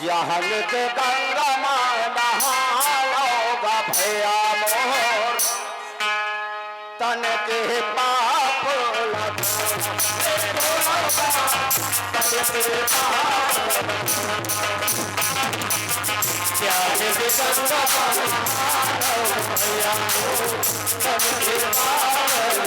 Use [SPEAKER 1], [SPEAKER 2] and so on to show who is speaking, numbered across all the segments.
[SPEAKER 1] ज्ञान के गंगा माँ नहाओगा भैया मोर तन के पाप ज्ञान के गंगा भैया तन के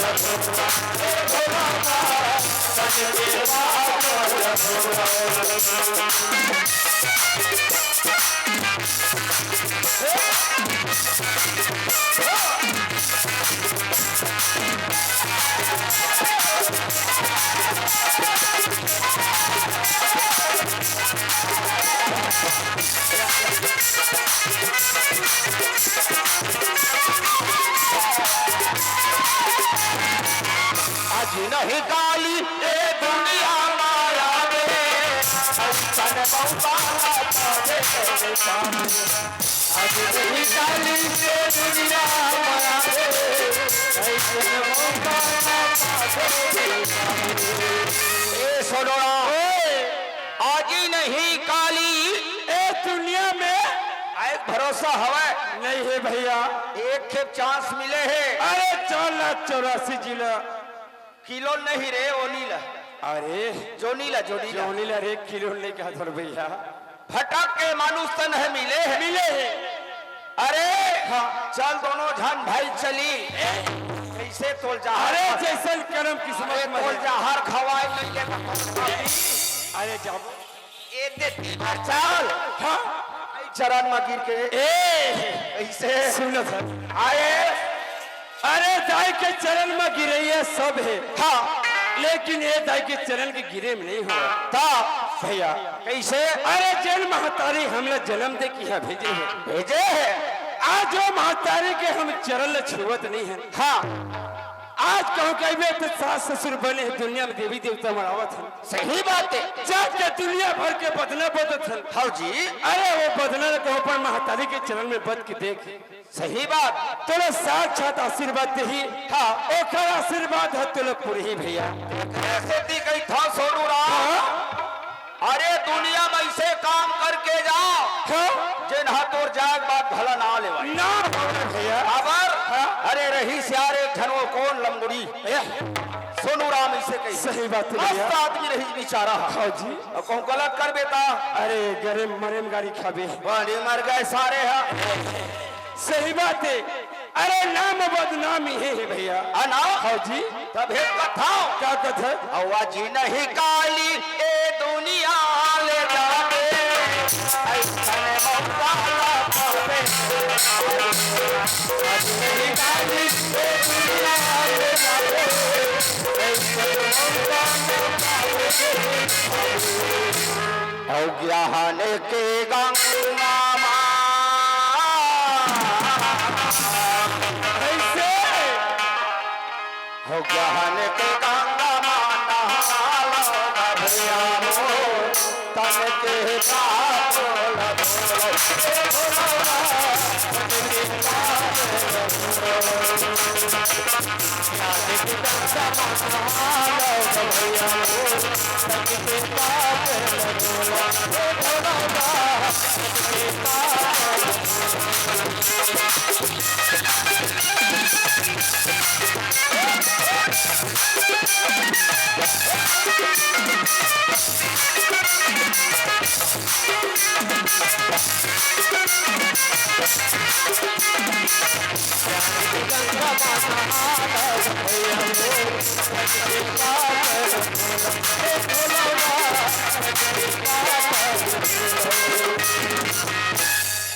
[SPEAKER 1] आज नहीं काली ए दुनिया माया में संतन बहुताला पावे आज नहीं काली ए दुनिया माया में संतन बहुताला पावे ए सोडोड़ा आज ही नहीं काली ए दुनिया में एक भरोसा हवा नहीं है भैया एक खेप चांस मिले है अरे 484 जिला किलो नहीं रे ओ नीला अरे जो नीला रे किलो नहीं कहा था भैया फटक के मानुष तन है मिले है अरे हाँ चल दोनों झन भाई चली कैसे तोल जा अरे जैसे कर्म किस्मत में तोल जा हर खवाई नहीं के अरे जब ए दे चल हाँ चरण में गिर के ऐसे सुनो सर आए अरे दाई के चरण में गिरे ये सब है हाँ लेकिन ये दाई के चरण के गिरे में नहीं हुआ था भैया कैसे अरे जैन महतारी हमने जन्म दे की है भेजे है आज जो महतारी के हम चरण छुवत नहीं है हाँ आज कहूँ कहे तो सास ससुर बने दुनिया में देवी देवता मरावत है सही बात है जब के दुनिया भर के बदला बदत है हाँ जी अरे वो बदला कहो पर महतारी के चरण में बद के देख सही बात तोला साक्षात आशीर्वाद ही हाँ ओकर आशीर्वाद है तोला पूरी ही भैया ऐसे दी गई था सोनू राम अरे दुनिया में ऐसे काम करके जाओ जिन हाथों जाग बात भला ना ले ना भैया खबर अरे रही सियार एक धनो कौन लंगड़ी सोनू राम इसे कही सही बात है भैया आदमी रही बेचारा हाँ जी और कौन गलत कर बेटा अरे गरे मरे में गाड़ी खाबे वाली मर गए सारे हैं सही बात है अरे नाम बदनामी है भैया ना हाँ जी तब है कथा क्या कथा आवाज नहीं काली ए दुनिया ले जावे ऐसने मौकाला पावे आज नहीं काली ए दुनिया ले जावे ऐसने मौकाला पावे और ज्ञान के गंगा हो ज्ञान के गंगा माना भैया मोर तन के पाप भैया